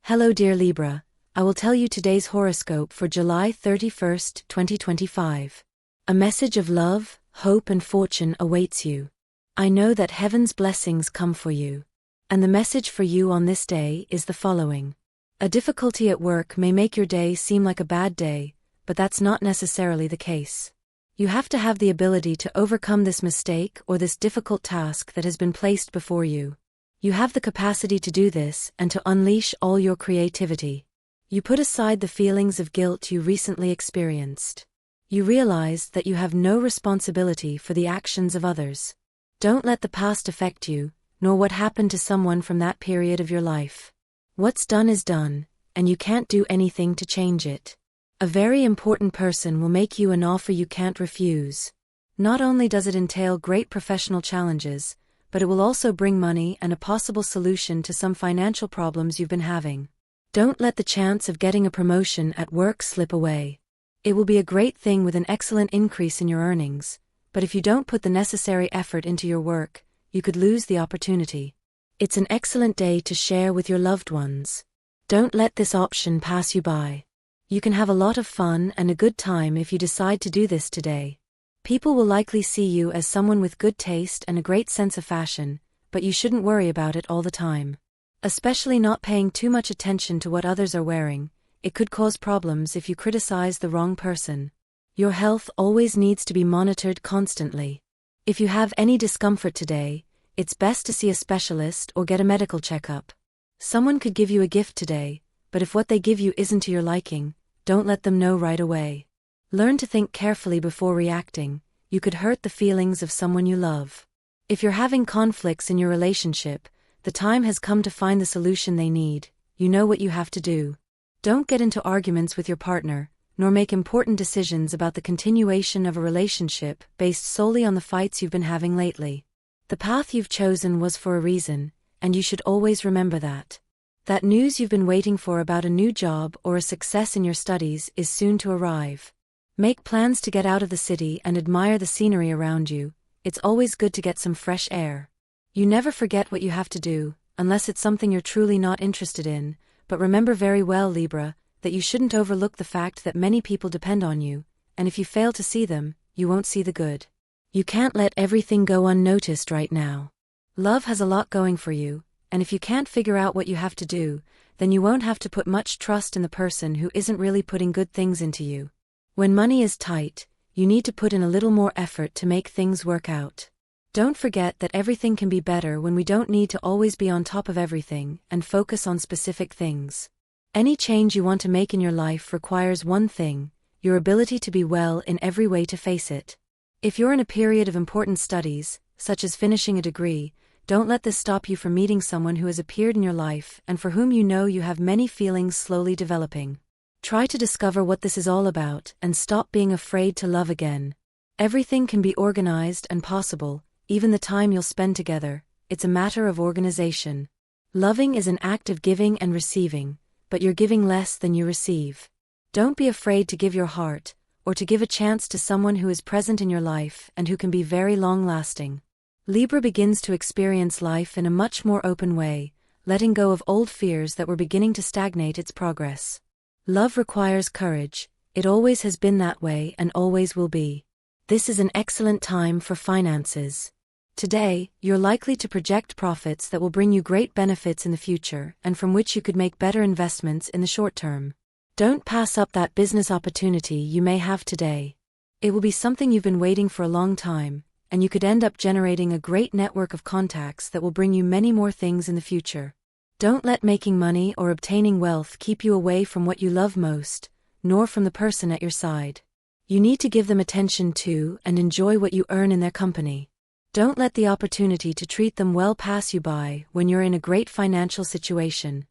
Hello dear Libra, I will tell you today's horoscope for July 31st, 2025. A message of love, hope and fortune awaits you. I know that heaven's blessings come for you. And the message for you on this day is the following. A difficulty at work may make your day seem like a bad day, but that's not necessarily the case. You have to have the ability to overcome this mistake or this difficult task that has been placed before you. You have the capacity to do this and to unleash all your creativity. You put aside the feelings of guilt you recently experienced. You realize that you have no responsibility for the actions of others. Don't let the past affect you, nor what happened to someone from that period of your life. What's done is done, and you can't do anything to change it. A very important person will make you an offer you can't refuse. Not only does it entail great professional challenges, but it will also bring money and a possible solution to some financial problems you've been having. Don't let the chance of getting a promotion at work slip away. It will be a great thing with an excellent increase in your earnings, but if you don't put the necessary effort into your work, you could lose the opportunity. It's an excellent day to share with your loved ones. Don't let this option pass you by. You can have a lot of fun and a good time if you decide to do this today. People will likely see you as someone with good taste and a great sense of fashion, but you shouldn't worry about it all the time. Especially not paying too much attention to what others are wearing. It could cause problems if you criticize the wrong person. Your health always needs to be monitored constantly. If you have any discomfort today, it's best to see a specialist or get a medical checkup. Someone could give you a gift today, but if what they give you isn't to your liking, don't let them know right away. Learn to think carefully before reacting. You could hurt the feelings of someone you love. If you're having conflicts in your relationship, the time has come to find the solution they need. You know what you have to do. Don't get into arguments with your partner, nor make important decisions about the continuation of a relationship based solely on the fights you've been having lately. The path you've chosen was for a reason, and you should always remember that. That news you've been waiting for about a new job or a success in your studies is soon to arrive. Make plans to get out of the city and admire the scenery around you. It's always good to get some fresh air. You never forget what you have to do, unless it's something you're truly not interested in, but remember very well, Libra, that you shouldn't overlook the fact that many people depend on you, and if you fail to see them, you won't see the good. You can't let everything go unnoticed right now. Love has a lot going for you, and if you can't figure out what you have to do, then you won't have to put much trust in the person who isn't really putting good things into you. When money is tight, you need to put in a little more effort to make things work out. Don't forget that everything can be better when we don't need to always be on top of everything and focus on specific things. Any change you want to make in your life requires one thing, your ability to be well in every way to face it. If you're in a period of important studies, such as finishing a degree, don't let this stop you from meeting someone who has appeared in your life and for whom you know you have many feelings slowly developing. Try to discover what this is all about and stop being afraid to love again. Everything can be organized and possible, even the time you'll spend together. It's a matter of organization. Loving is an act of giving and receiving, but you're giving less than you receive. Don't be afraid to give your heart, or to give a chance to someone who is present in your life and who can be very long-lasting. Libra begins to experience life in a much more open way, letting go of old fears that were beginning to stagnate its progress. Love requires courage. It always has been that way and always will be. This is an excellent time for finances. Today, you're likely to project profits that will bring you great benefits in the future and from which you could make better investments in the short term. Don't pass up that business opportunity you may have today. It will be something you've been waiting for a long time, and you could end up generating a great network of contacts that will bring you many more things in the future. Don't let making money or obtaining wealth keep you away from what you love most, nor from the person at your side. You need to give them attention too and enjoy what you earn in their company. Don't let the opportunity to treat them well pass you by when you're in a great financial situation.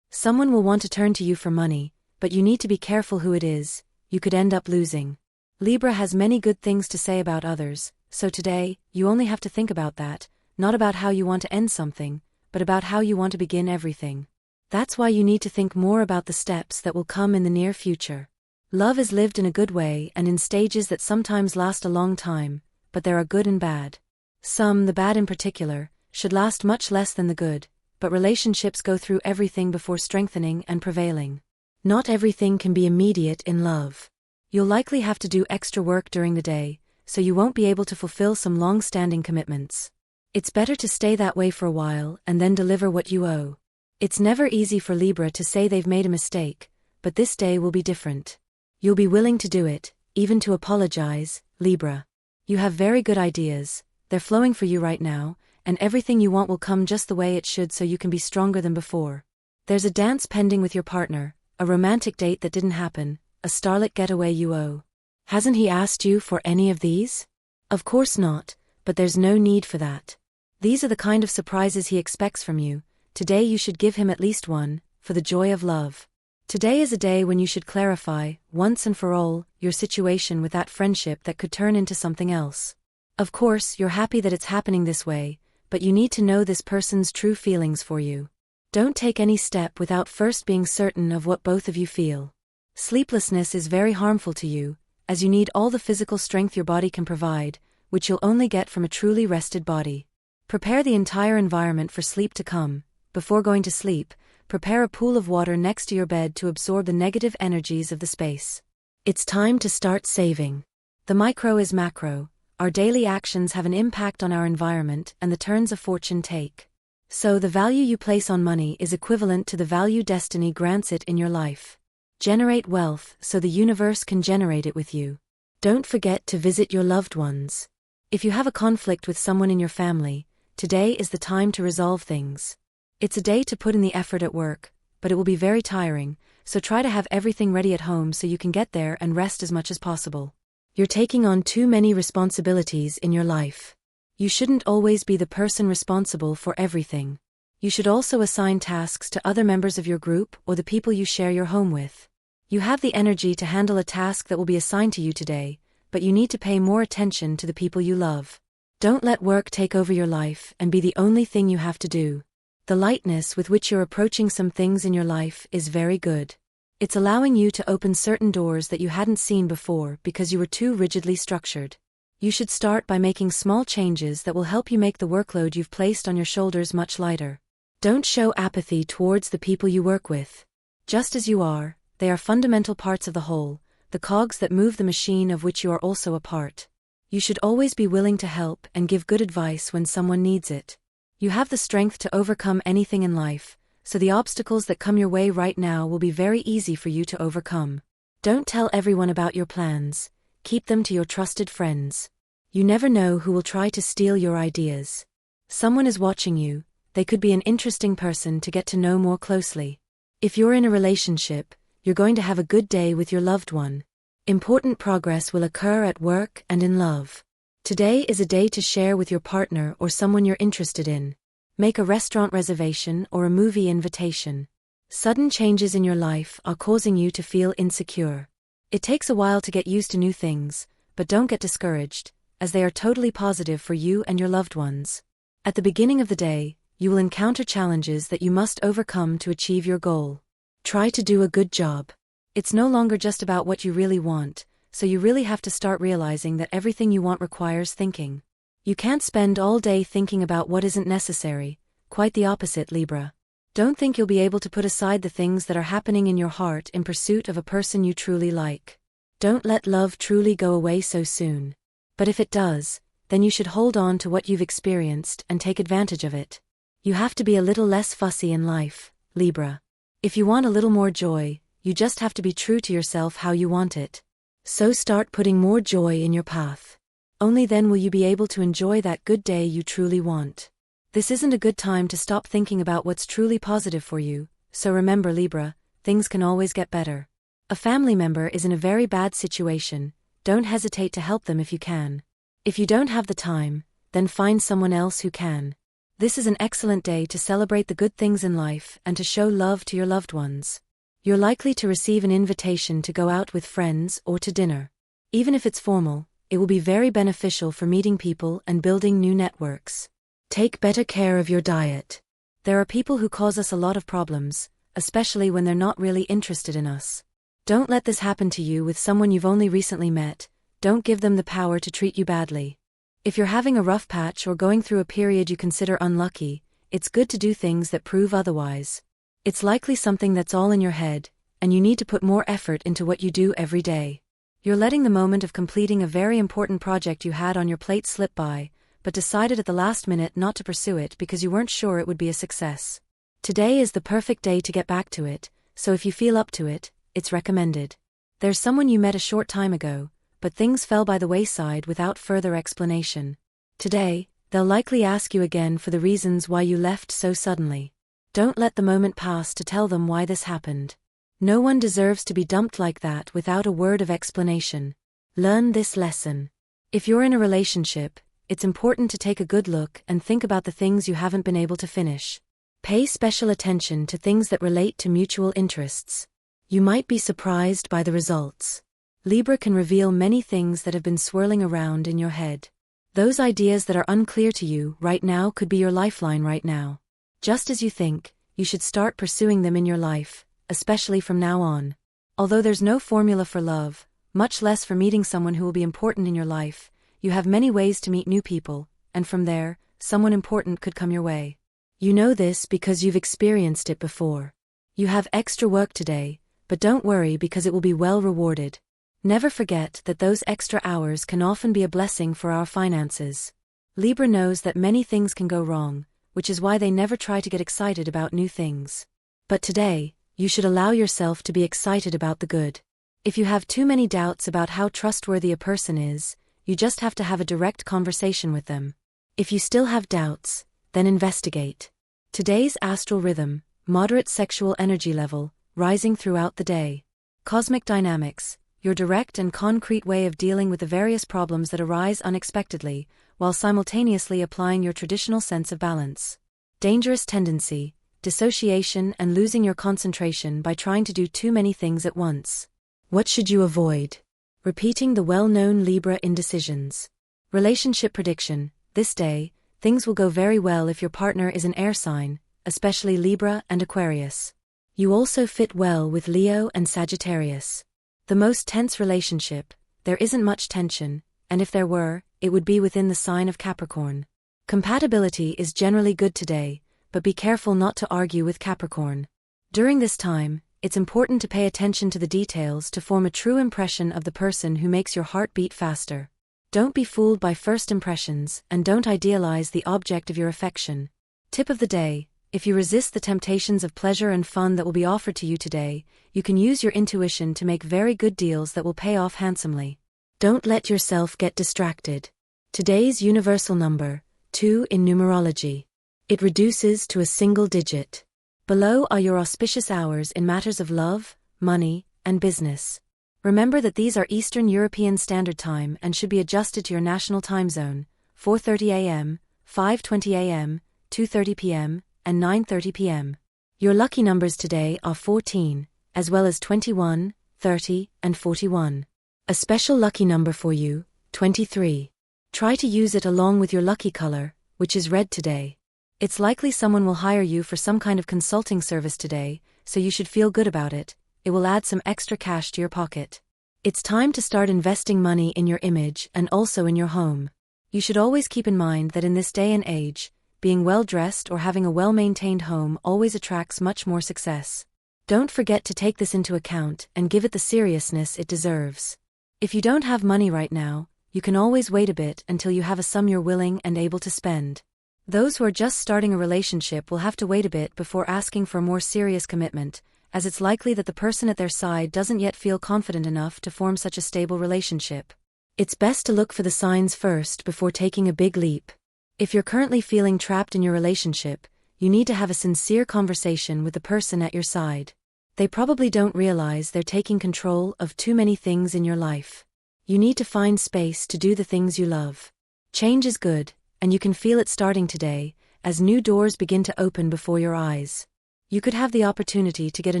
Someone will want to turn to you for money, but you need to be careful who it is. You could end up losing. Libra has many good things to say about others, so today, you only have to think about that, not about how you want to end something, but about how you want to begin everything. That's why you need to think more about the steps that will come in the near future. Love is lived in a good way and in stages that sometimes last a long time, but there are good and bad. Some, the bad in particular, should last much less than the good, but relationships go through everything before strengthening and prevailing. Not everything can be immediate in love. You'll likely have to do extra work during the day, so you won't be able to fulfill some long-standing commitments. It's better to stay that way for a while and then deliver what you owe. It's never easy for Libra to say they've made a mistake, but this day will be different. You'll be willing to do it, even to apologize, Libra. You have very good ideas, they're flowing for you right now, and everything you want will come just the way it should so you can be stronger than before. There's a dance pending with your partner, a romantic date that didn't happen, a starlit getaway you owe. Hasn't he asked you for any of these? Of course not, but there's no need for that. These are the kind of surprises he expects from you. Today you should give him at least one, for the joy of love. Today is a day when you should clarify, once and for all, your situation with that friendship that could turn into something else. Of course, you're happy that it's happening this way, but you need to know this person's true feelings for you. Don't take any step without first being certain of what both of you feel. Sleeplessness is very harmful to you, as you need all the physical strength your body can provide, which you'll only get from a truly rested body. Prepare the entire environment for sleep to come. Before going to sleep, prepare a pool of water next to your bed to absorb the negative energies of the space. It's time to start saving. The micro is macro. Our daily actions have an impact on our environment and the turns of fortune take. So the value you place on money is equivalent to the value destiny grants it in your life. Generate wealth so the universe can generate it with you. Don't forget to visit your loved ones. If you have a conflict with someone in your family, today is the time to resolve things. It's a day to put in the effort at work, but it will be very tiring, so try to have everything ready at home so you can get there and rest as much as possible. You're taking on too many responsibilities in your life. You shouldn't always be the person responsible for everything. You should also assign tasks to other members of your group or the people you share your home with. You have the energy to handle a task that will be assigned to you today, but you need to pay more attention to the people you love. Don't let work take over your life and be the only thing you have to do. The lightness with which you're approaching some things in your life is very good. It's allowing you to open certain doors that you hadn't seen before because you were too rigidly structured. You should start by making small changes that will help you make the workload you've placed on your shoulders much lighter. Don't show apathy towards the people you work with. Just as you are, they are fundamental parts of the whole, the cogs that move the machine of which you are also a part. You should always be willing to help and give good advice when someone needs it. You have the strength to overcome anything in life, so the obstacles that come your way right now will be very easy for you to overcome. Don't tell everyone about your plans, keep them to your trusted friends. You never know who will try to steal your ideas. Someone is watching you, they could be an interesting person to get to know more closely. If you're in a relationship, you're going to have a good day with your loved one. Important progress will occur at work and in love. Today is a day to share with your partner or someone you're interested in. Make a restaurant reservation or a movie invitation. Sudden changes in your life are causing you to feel insecure. It takes a while to get used to new things, but don't get discouraged, as they are totally positive for you and your loved ones. At the beginning of the day, you will encounter challenges that you must overcome to achieve your goal. Try to do a good job. It's no longer just about what you really want, so you really have to start realizing that everything you want requires thinking. You can't spend all day thinking about what isn't necessary, quite the opposite, Libra. Don't think you'll be able to put aside the things that are happening in your heart in pursuit of a person you truly like. Don't let love truly go away so soon. But if it does, then you should hold on to what you've experienced and take advantage of it. You have to be a little less fussy in life, Libra. If you want a little more joy, you just have to be true to yourself how you want it. So start putting more joy in your path. Only then will you be able to enjoy that good day you truly want. This isn't a good time to stop thinking about what's truly positive for you, so remember, Libra, things can always get better. A family member is in a very bad situation, don't hesitate to help them if you can. If you don't have the time, then find someone else who can. This is an excellent day to celebrate the good things in life and to show love to your loved ones. You're likely to receive an invitation to go out with friends or to dinner. Even if it's formal, it will be very beneficial for meeting people and building new networks. Take better care of your diet. There are people who cause us a lot of problems, especially when they're not really interested in us. Don't let this happen to you with someone you've only recently met. Don't give them the power to treat you badly. If you're having a rough patch or going through a period you consider unlucky, it's good to do things that prove otherwise. It's likely something that's all in your head, and you need to put more effort into what you do every day. You're letting the moment of completing a very important project you had on your plate slip by, but decided at the last minute not to pursue it because you weren't sure it would be a success. Today is the perfect day to get back to it, so if you feel up to it, it's recommended. There's someone you met a short time ago, but things fell by the wayside without further explanation. Today, they'll likely ask you again for the reasons why you left so suddenly. Don't let the moment pass to tell them why this happened. No one deserves to be dumped like that without a word of explanation. Learn this lesson. If you're in a relationship, it's important to take a good look and think about the things you haven't been able to finish. Pay special attention to things that relate to mutual interests. You might be surprised by the results. Libra can reveal many things that have been swirling around in your head. Those ideas that are unclear to you right now could be your lifeline right now. Just as you think, you should start pursuing them in your life, especially from now on. Although there's no formula for love, much less for meeting someone who will be important in your life, you have many ways to meet new people, and from there, someone important could come your way. You know this because you've experienced it before. You have extra work today, but don't worry because it will be well rewarded. Never forget that those extra hours can often be a blessing for our finances. Libra knows that many things can go wrong, which is why they never try to get excited about new things. But today, you should allow yourself to be excited about the good. If you have too many doubts about how trustworthy a person is, you just have to have a direct conversation with them. If you still have doubts, then investigate. Today's astral rhythm, moderate sexual energy level, rising throughout the day. Cosmic dynamics, your direct and concrete way of dealing with the various problems that arise unexpectedly, while simultaneously applying your traditional sense of balance. Dangerous tendency, dissociation and losing your concentration by trying to do too many things at once. What should you avoid? Repeating the well-known Libra indecisions. Relationship prediction, this day, things will go very well if your partner is an air sign, especially Libra and Aquarius. You also fit well with Leo and Sagittarius. The most tense relationship, there isn't much tension, and if there were, it would be within the sign of Capricorn. Compatibility is generally good today, but be careful not to argue with Capricorn. During this time, it's important to pay attention to the details to form a true impression of the person who makes your heart beat faster. Don't be fooled by first impressions and don't idealize the object of your affection. Tip of the day, if you resist the temptations of pleasure and fun that will be offered to you today, you can use your intuition to make very good deals that will pay off handsomely. Don't let yourself get distracted. Today's universal number, 2 in numerology. It reduces to a single digit. Below are your auspicious hours in matters of love, money, and business. Remember that these are Eastern European Standard Time and should be adjusted to your national time zone, 4:30 a.m., 5:20 a.m., 2:30 p.m., and 9:30 p.m. Your lucky numbers today are 14, as well as 21, 30, and 41. A special lucky number for you, 23. Try to use it along with your lucky color, which is red today. It's likely someone will hire you for some kind of consulting service today, so you should feel good about it. It will add some extra cash to your pocket. It's time to start investing money in your image and also in your home. You should always keep in mind that in this day and age, being well-dressed or having a well-maintained home always attracts much more success. Don't forget to take this into account and give it the seriousness it deserves. If you don't have money right now, you can always wait a bit until you have a sum you're willing and able to spend. Those who are just starting a relationship will have to wait a bit before asking for a more serious commitment, as it's likely that the person at their side doesn't yet feel confident enough to form such a stable relationship. It's best to look for the signs first before taking a big leap. If you're currently feeling trapped in your relationship, you need to have a sincere conversation with the person at your side. They probably don't realize they're taking control of too many things in your life. You need to find space to do the things you love. Change is good, and you can feel it starting today, as new doors begin to open before your eyes. You could have the opportunity to get a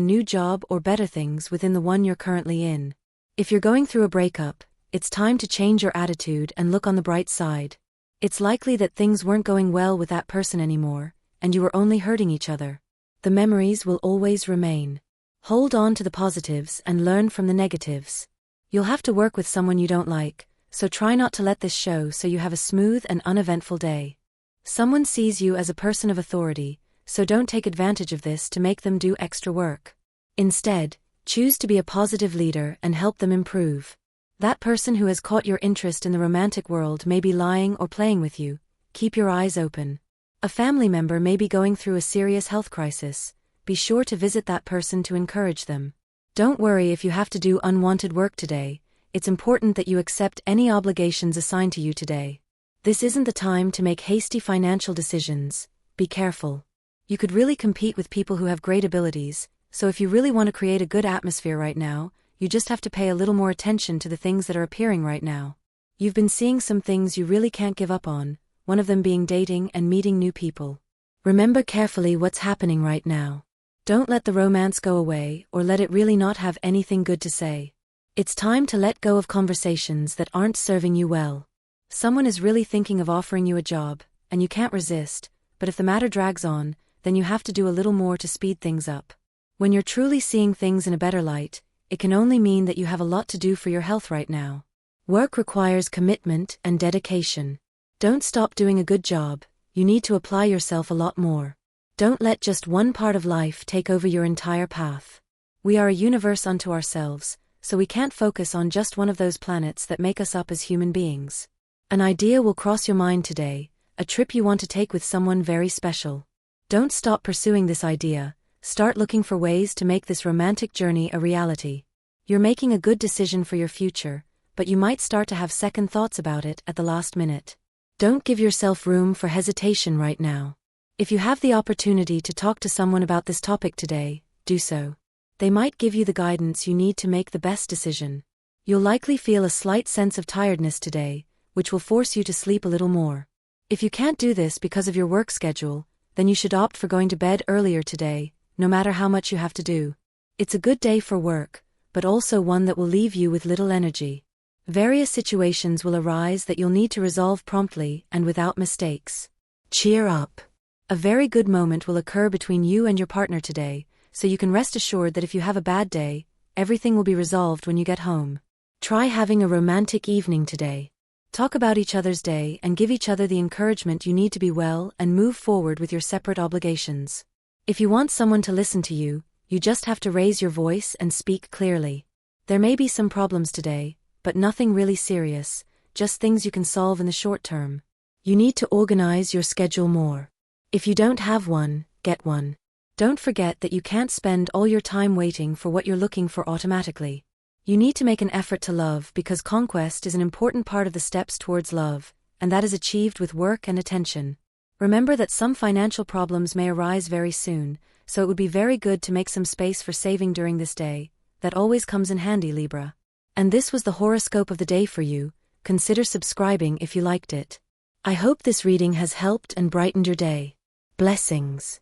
new job or better things within the one you're currently in. If you're going through a breakup, it's time to change your attitude and look on the bright side. It's likely that things weren't going well with that person anymore, and you were only hurting each other. The memories will always remain. Hold on to the positives and learn from the negatives. You'll have to work with someone you don't like, so try not to let this show so you have a smooth and uneventful day. Someone sees you as a person of authority, so don't take advantage of this to make them do extra work. Instead, choose to be a positive leader and help them improve. That person who has caught your interest in the romantic world may be lying or playing with you. Keep your eyes open. A family member may be going through a serious health crisis. Be sure to visit that person to encourage them. Don't worry if you have to do unwanted work today. It's important that you accept any obligations assigned to you today. This isn't the time to make hasty financial decisions. Be careful. You could really compete with people who have great abilities, so if you really want to create a good atmosphere right now, you just have to pay a little more attention to the things that are appearing right now. You've been seeing some things you really can't give up on, one of them being dating and meeting new people. Remember carefully what's happening right now. Don't let the romance go away or let it really not have anything good to say. It's time to let go of conversations that aren't serving you well. Someone is really thinking of offering you a job, and you can't resist, but if the matter drags on, then you have to do a little more to speed things up. When you're truly seeing things in a better light, it can only mean that you have a lot to do for your health right now. Work requires commitment and dedication. Don't stop doing a good job, you need to apply yourself a lot more. Don't let just one part of life take over your entire path. We are a universe unto ourselves, so we can't focus on just one of those planets that make us up as human beings. An idea will cross your mind today, a trip you want to take with someone very special. Don't stop pursuing this idea, start looking for ways to make this romantic journey a reality. You're making a good decision for your future, but you might start to have second thoughts about it at the last minute. Don't give yourself room for hesitation right now. If you have the opportunity to talk to someone about this topic today, do so. They might give you the guidance you need to make the best decision. You'll likely feel a slight sense of tiredness today, which will force you to sleep a little more. If you can't do this because of your work schedule, then you should opt for going to bed earlier today, no matter how much you have to do. It's a good day for work, but also one that will leave you with little energy. Various situations will arise that you'll need to resolve promptly and without mistakes. Cheer up. A very good moment will occur between you and your partner today, so you can rest assured that if you have a bad day, everything will be resolved when you get home. Try having a romantic evening today. Talk about each other's day and give each other the encouragement you need to be well and move forward with your separate obligations. If you want someone to listen to you, you just have to raise your voice and speak clearly. There may be some problems today, but nothing really serious, just things you can solve in the short term. You need to organize your schedule more. If you don't have one, get one. Don't forget that you can't spend all your time waiting for what you're looking for automatically. You need to make an effort to love because conquest is an important part of the steps towards love, and that is achieved with work and attention. Remember that some financial problems may arise very soon, so it would be very good to make some space for saving during this day. That always comes in handy, Libra. And this was the horoscope of the day for you. Consider subscribing if you liked it. I hope this reading has helped and brightened your day. Blessings.